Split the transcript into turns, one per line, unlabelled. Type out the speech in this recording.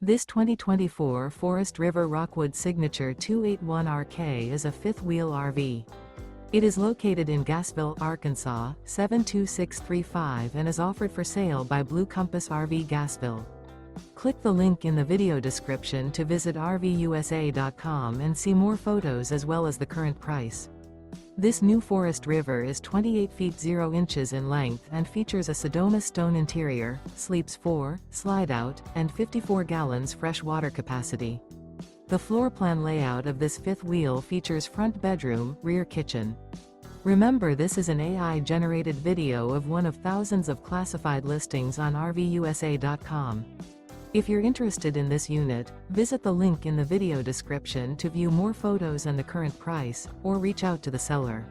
This 2024 Forest River Rockwood Signature 281RK is a fifth-wheel RV. It is located in Gassville, Arkansas, 72635 and is offered for sale by Blue Compass RV Gassville. Click the link in the video description to visit RVUSA.com and see more photos as well as the current price. This new Forest River is 28 feet 0 inches in length and features a SEDONA-STONE interior, sleeps 4, Slideout, and 54 gallons fresh water capacity. The floor plan layout of this fifth wheel features front bedroom, rear kitchen. Remember, this is an AI-generated video of one of thousands of classified listings on RVUSA.com. If you're interested in this unit, visit the link in the video description to view more photos and the current price, or reach out to the seller.